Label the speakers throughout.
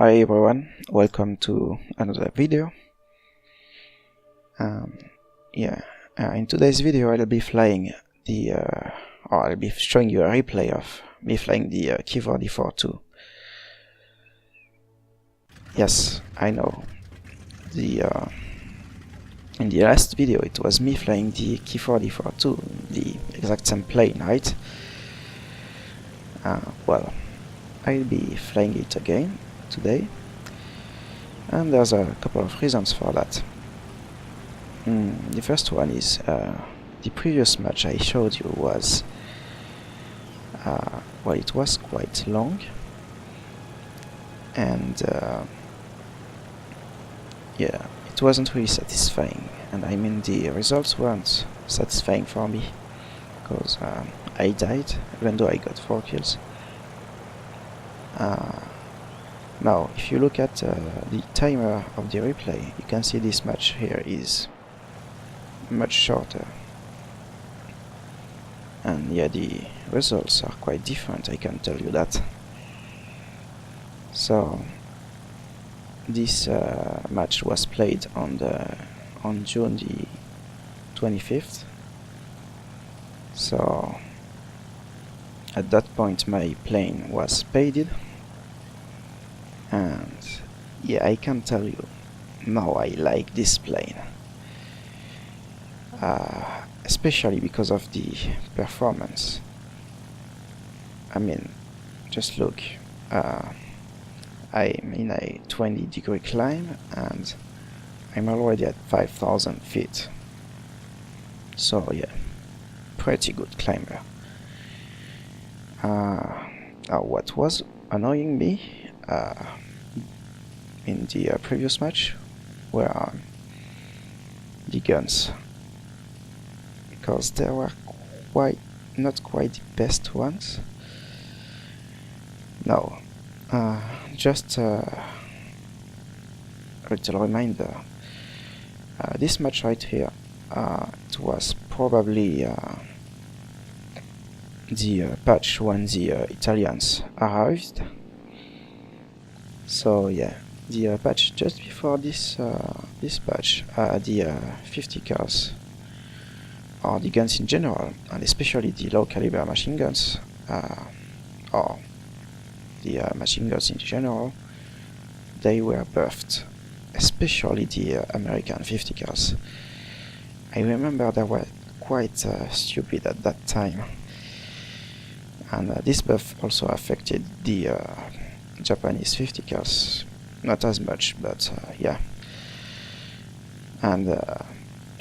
Speaker 1: Hi everyone, welcome to another video. In today's video I'll be flying I'll be showing you a replay of me flying the Ki-44-II. Yes, I know. In the last video it was me flying the Ki-44-II, the exact same plane, right? Well, I'll be flying it again today, and there's a couple of reasons for that. The first one is the previous match I showed you was well, it was quite long, and yeah, it wasn't really satisfying, and I mean the results weren't satisfying for me because I died even though I got 4 kills. Now, if you look at the timer of the replay, you can see this match here is much shorter. And yeah, the results are quite different, I can tell you that. So, this match was played on June the 25th. So, at that point my plane was painted. And yeah, I can tell you now I like this plane, especially because of the performance. I mean, just look, I'm in a 20-degree climb and I'm already at 5,000 feet. So yeah, pretty good climber. Now what was annoying me in the previous match were the guns, because they were not quite the best ones. Now, just a little reminder, this match right here, it was probably the patch when the Italians arrived. So yeah, the patch just before this patch, the 50 cals, or the guns in general, and especially the low caliber machine guns, or the machine guns in general, they were buffed, especially the American 50 cals. I remember they were quite stupid at that time, and this buff also affected the Japanese 50 cals, not as much, but yeah. And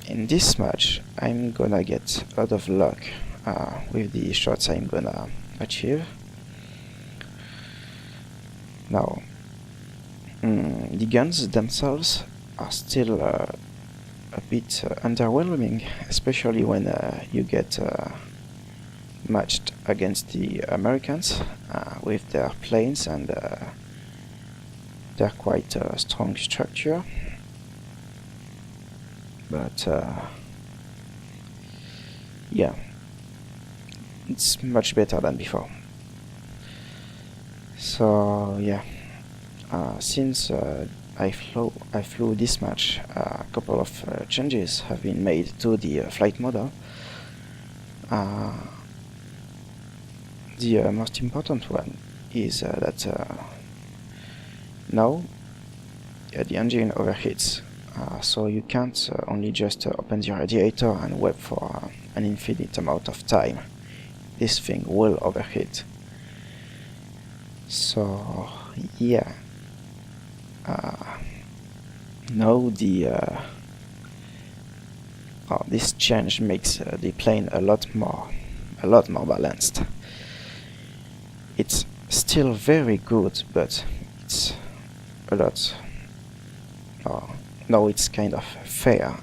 Speaker 1: in this match I'm gonna get a lot of luck with the shots I'm gonna achieve. Now, the guns themselves are still a bit underwhelming, especially when you get matched against the Americans with their planes and their quite strong structure. But yeah, it's much better than before. So yeah, since I flew this match, a couple of changes have been made to the flight model. The most important one is that now the engine overheats, so you can't only just open the radiator and wait for an infinite amount of time. This thing will overheat. So yeah, now this change makes the plane a lot more balanced. It's still very good, but it's a lot. No, it's kind of fair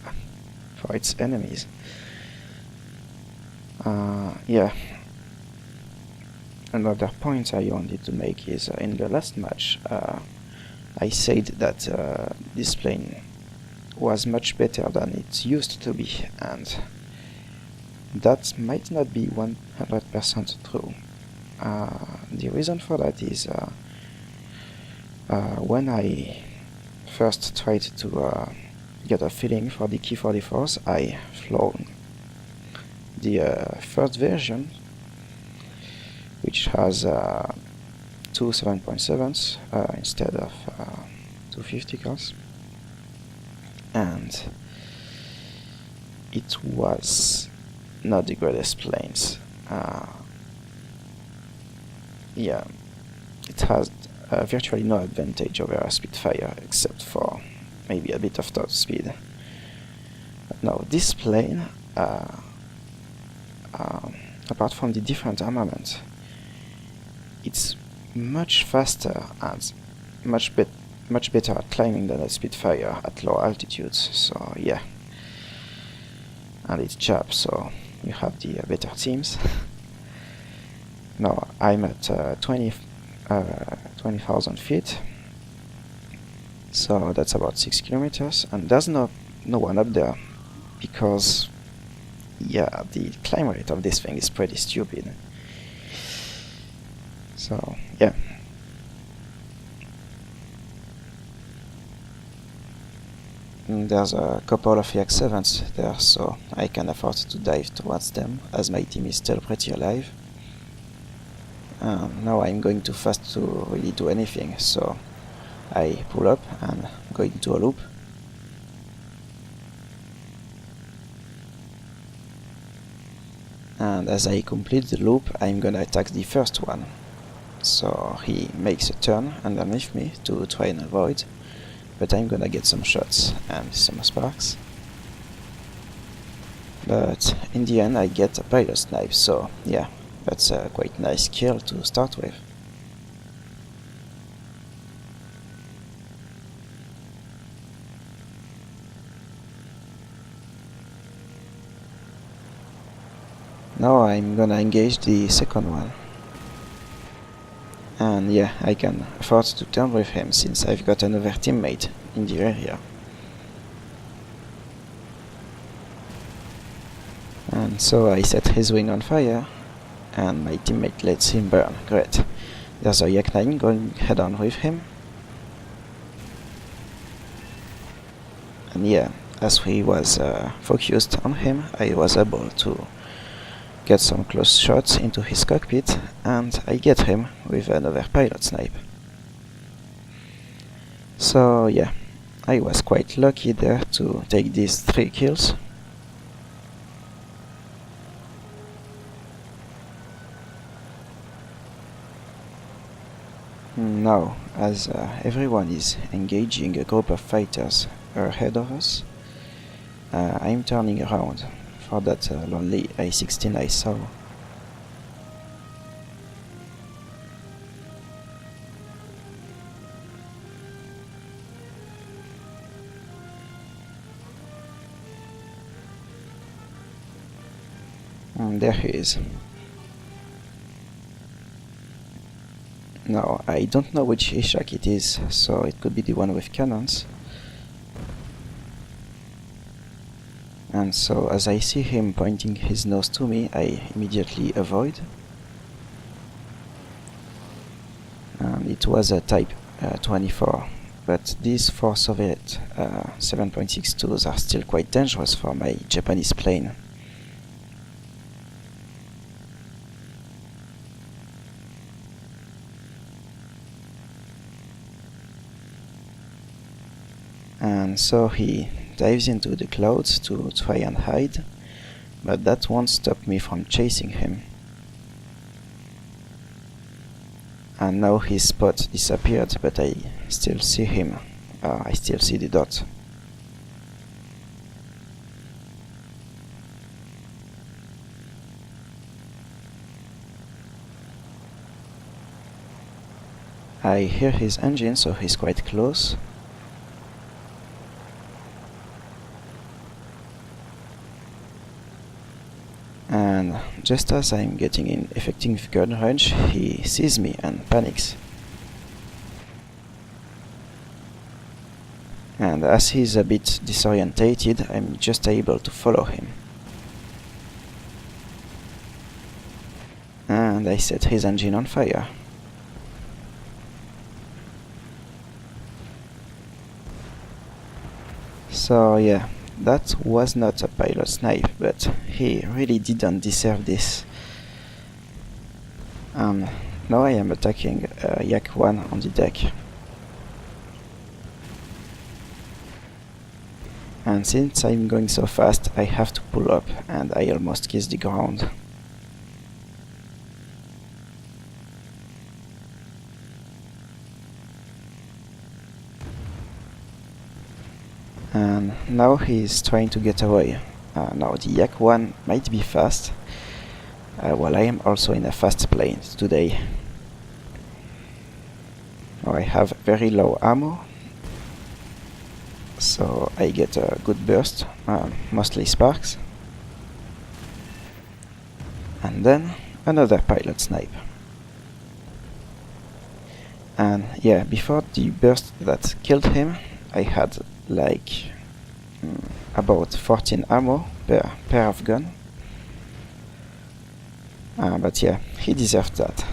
Speaker 1: for its enemies. Yeah. Another point I wanted to make is in the last match, I said that this plane was much better than it used to be, and that might not be 100% true. The reason for that is When I first tried to get a feeling for the Ki-44s, I flown the first version, which has two 7.7s instead of two 50 cars, and it was not the greatest planes. Yeah, it has virtually no advantage over a Spitfire except for maybe a bit of top speed. But now this plane, apart from the different armament, it's much faster and much better at climbing than a Spitfire at low altitudes. So yeah, and it's Jap, so you have the better teams. Now I'm at 20,000 feet, so that's about 6 kilometers, and there's no one up there because, yeah, the climb rate of this thing is pretty stupid. So yeah. And there's a couple of EX7s there, so I can afford to dive towards them as my team is still pretty alive. Now I'm going too fast to really do anything, so I pull up and go into a loop. And as I complete the loop, I'm gonna attack the first one. So he makes a turn underneath me to try and avoid, but I'm gonna get some shots and some sparks. But in the end I get a pilot snipe, so yeah, that's a quite nice kill to start with. Now I'm gonna engage the second one. And yeah, I can afford to turn with him since I've got another teammate in the area. And so I set his wing on fire, and my teammate lets him burn. Great. There's a Yak-9 going head on with him. And yeah, as he was focused on him, I was able to get some close shots into his cockpit, and I get him with another pilot snipe. So yeah, I was quite lucky there to take these 3 kills. Now, as everyone is engaging a group of fighters ahead of us, I'm turning around for that lonely A-16 I saw. And there he is. Now, I don't know which Ishak it is, so it could be the one with cannons. And so as I see him pointing his nose to me, I immediately avoid. And it was a Type 24, but these 4 Soviet 7.62s are still quite dangerous for my Japanese plane. And so he dives into the clouds to try and hide, but that won't stop me from chasing him. And now his spot disappeared, but I still see him. I still see the dot. I hear his engine, so he's quite close. And just as I'm getting in effective gun range, he sees me and panics. And as he's a bit disorientated, I'm just able to follow him. And I set his engine on fire. So yeah, that was not a pilot snipe, but he really didn't deserve this. And now I am attacking Yak 1 on the deck. And since I'm going so fast, I have to pull up, and I almost kiss the ground. And now he's trying to get away. Now the Yak 1 might be fast, while I am also in a fast plane today. Now I have very low ammo, so I get a good burst, mostly sparks. And then another pilot snipe. And yeah, before the burst that killed him, I had like about 14 ammo per pair of gun. But yeah, he deserved that.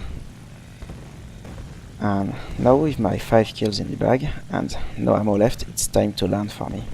Speaker 1: And now with my 5 kills in the bag and no ammo left, it's time to land for me.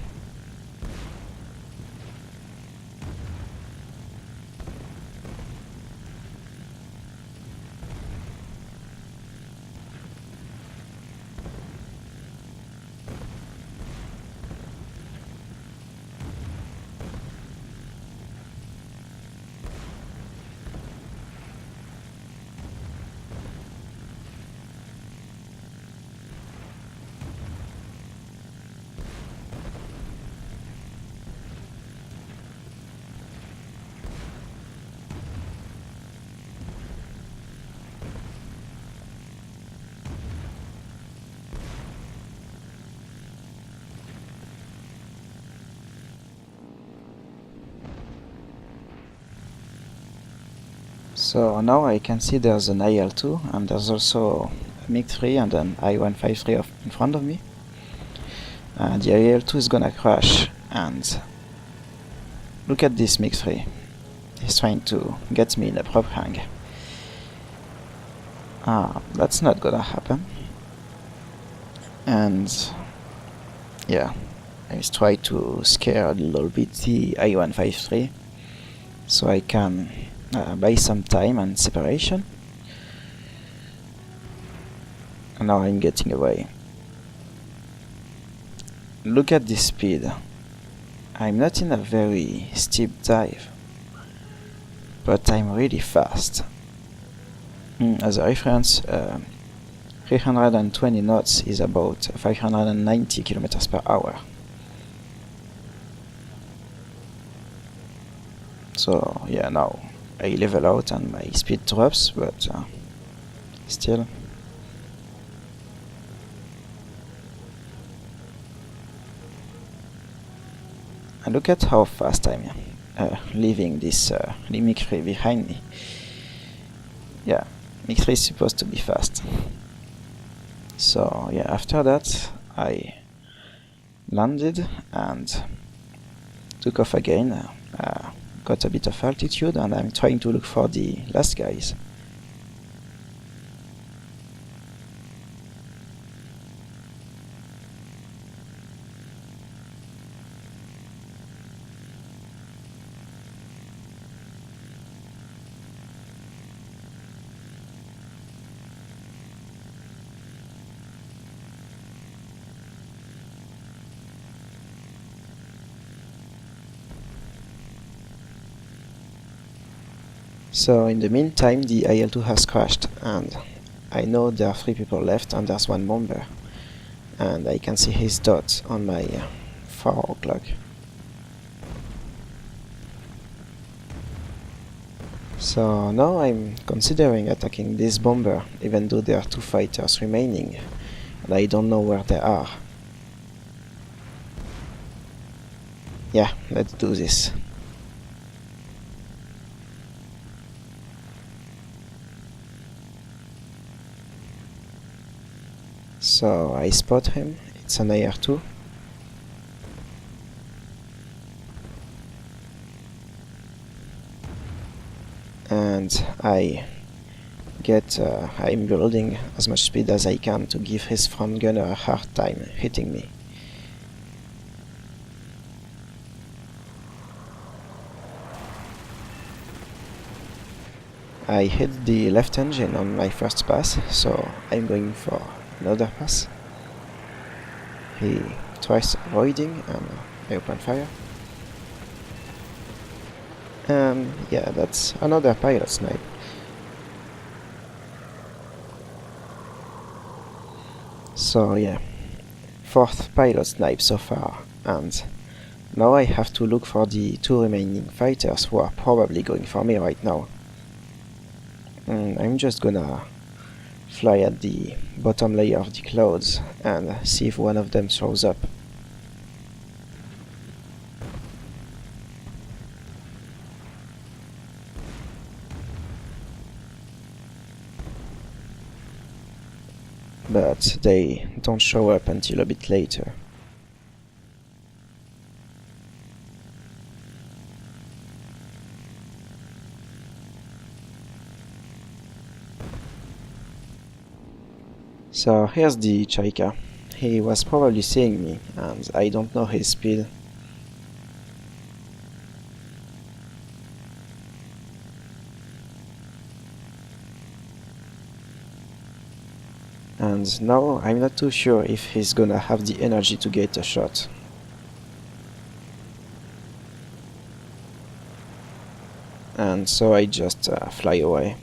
Speaker 1: So now I can see there's an IL-2 and there's also a MiG-3 and an I-153 in front of me. The IL-2 is gonna crash, and look at this MiG-3. He's trying to get me in a prop hang. That's not gonna happen. And yeah, I just try to scare a little bit the I-153 so I can buy some time and separation. And now I'm getting away. Look at this speed. I'm not in a very steep dive, but I'm really fast. As a reference, 320 knots is about 590 kilometers per hour. So yeah, now I level out and my speed drops, but still. And look at how fast I'm leaving this MiG-3 behind me. Yeah, MiG-3 is supposed to be fast. So yeah, after that I landed and took off again, got a bit of altitude, and I'm trying to look for the last guys. So in the meantime, the IL-2 has crashed, and I know there are 3 people left and there's 1 bomber, and I can see his dots on my 4 o'clock. So now I'm considering attacking this bomber, even though there are 2 fighters remaining, and I don't know where they are. Yeah, let's do this. So I spot him, it's an AR-2. And I'm building as much speed as I can to give his front gunner a hard time hitting me. I hit the left engine on my first pass, so I'm going for another pass. He tries avoiding and I open fire. And yeah, that's another pilot snipe. So yeah, fourth pilot snipe so far, and now I have to look for the two remaining fighters who are probably going for me right now. I'm just gonna fly at the bottom layer of the clouds and see if one of them shows up. But they don't show up until a bit later. So here's the Chaika. He was probably seeing me, and I don't know his speed. And now I'm not too sure if he's gonna have the energy to get a shot. And so I just fly away.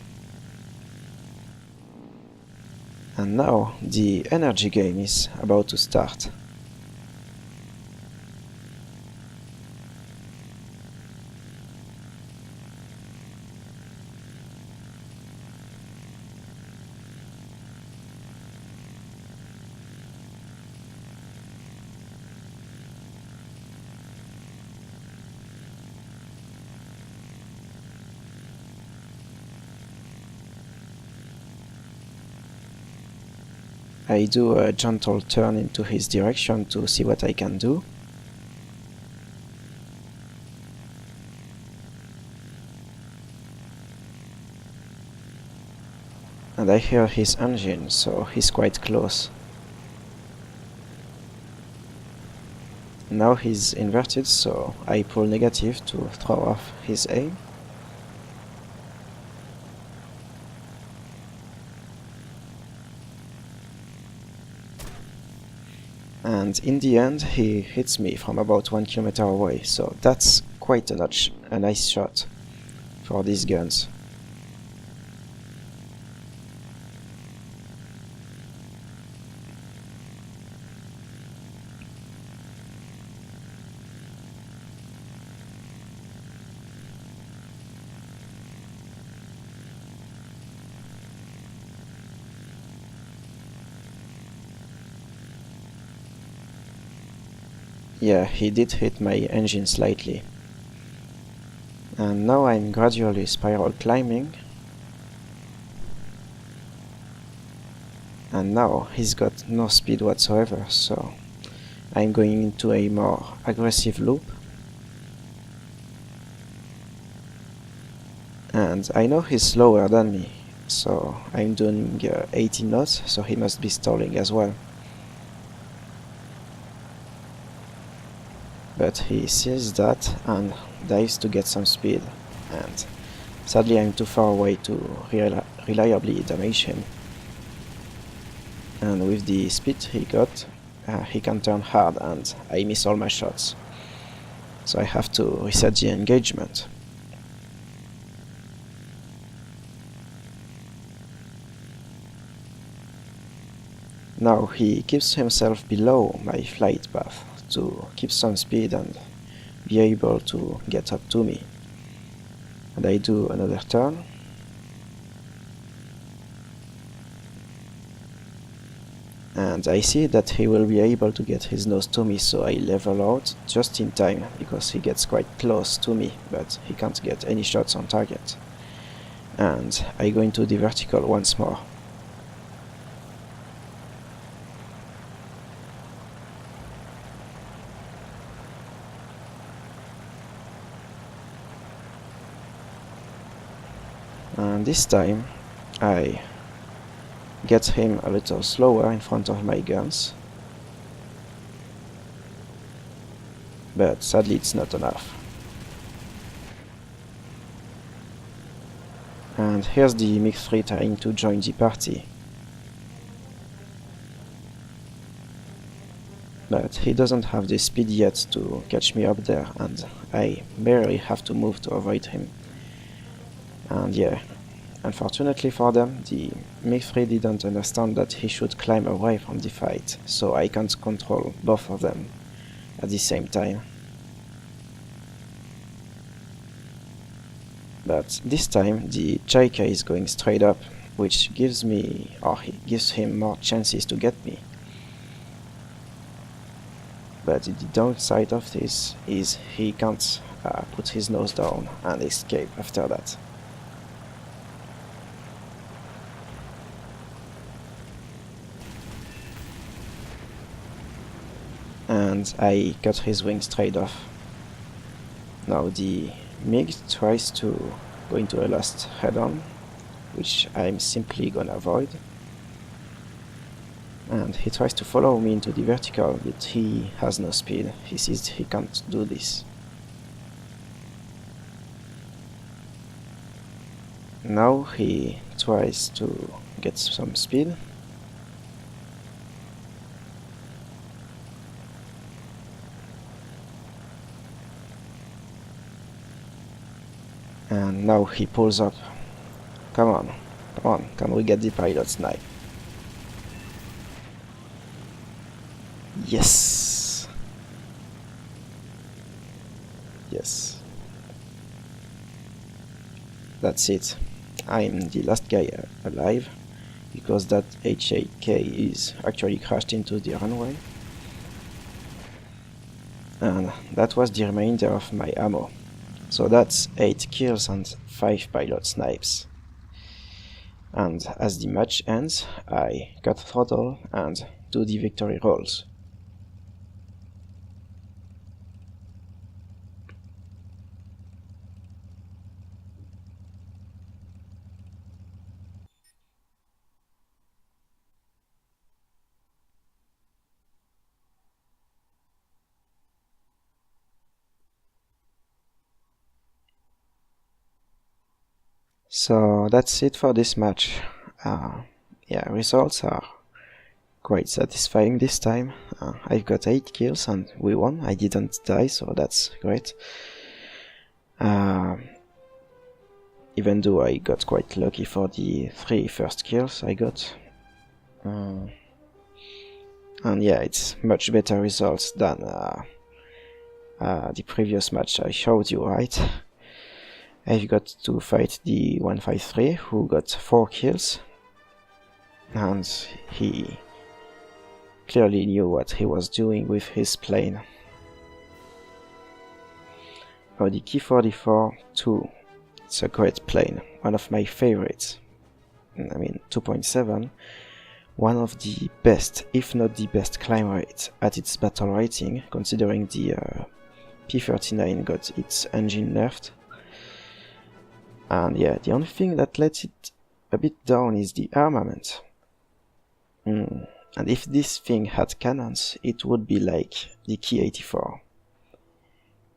Speaker 1: And now the energy game is about to start. I do a gentle turn into his direction to see what I can do. And I hear his engine, so he's quite close. Now he's inverted, so I pull negative to throw off his aim. And in the end, he hits me from about 1 kilometer away, so that's quite a nice shot for these guns. Yeah, he did hit my engine slightly. And now I'm gradually spiral climbing. And now he's got no speed whatsoever, so I'm going into a more aggressive loop. And I know he's slower than me, so I'm doing 80 knots, so he must be stalling as well. But he sees that and dives to get some speed, and sadly I'm too far away to reliably damage him. And with the speed he got, he can turn hard and I miss all my shots. So I have to reset the engagement. Now he keeps himself below my flight path to keep some speed and be able to get up to me. And I do another turn. And I see that he will be able to get his nose to me, so I level out just in time, because he gets quite close to me, but he can't get any shots on target. And I go into the vertical once more. And this time I get him a little slower in front of my guns, but sadly it's not enough. And here's the MiG-3 trying to join the party. But he doesn't have the speed yet to catch me up there, and I barely have to move to avoid him. And yeah, unfortunately for them, the MiG-3 didn't understand that he should climb away from the fight, so I can't control both of them at the same time. But this time the shoki is going straight up, which gives me, or he gives him more chances to get me. But the downside of this is he can't put his nose down and escape after that. And I cut his wing straight off. Now the MiG tries to go into a last head-on, which I'm simply gonna avoid. And he tries to follow me into the vertical, but he has no speed. He sees he can't do this. Now he tries to get some speed. And now he pulls up. Come on, can we get the pilot's knife? Yes! Yes. That's it. I'm the last guy alive, because that HAK is actually crashed into the runway. And that was the remainder of my ammo. So that's 8 kills and 5 pilot snipes. And as the match ends, I cut throttle and do the victory rolls. So that's it for this match. Yeah, results are quite satisfying this time. I've got 8 kills and we won. I didn't die, so that's great. Even though I got quite lucky for the 3 first kills I got. And yeah, it's much better results than the previous match I showed you, right? I've got to fight the 153 who got 4 kills, and he clearly knew what he was doing with his plane. Now the Ki-44-II, it's a great plane, one of my favorites. I mean 2.7, one of the best, if not the best climb rate at its battle rating, considering the P-39 got its engine nerfed. And yeah, the only thing that lets it a bit down is the armament. And if this thing had cannons, it would be like the Ki-84.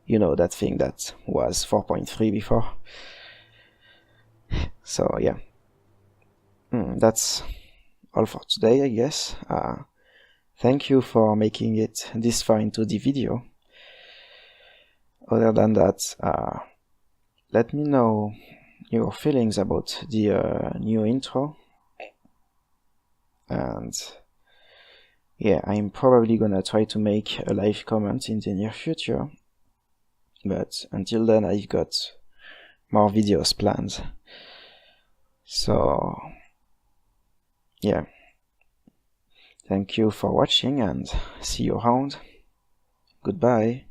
Speaker 1: You know, that thing that was 4.3 before. So yeah, that's all for today, I guess. Thank you for making it this far into the video. Other than that, let me know your feelings about the new intro. And yeah, I'm probably gonna try to make a live comment in the near future. But until then, I've got more videos planned. So yeah, thank you for watching and see you around. Goodbye.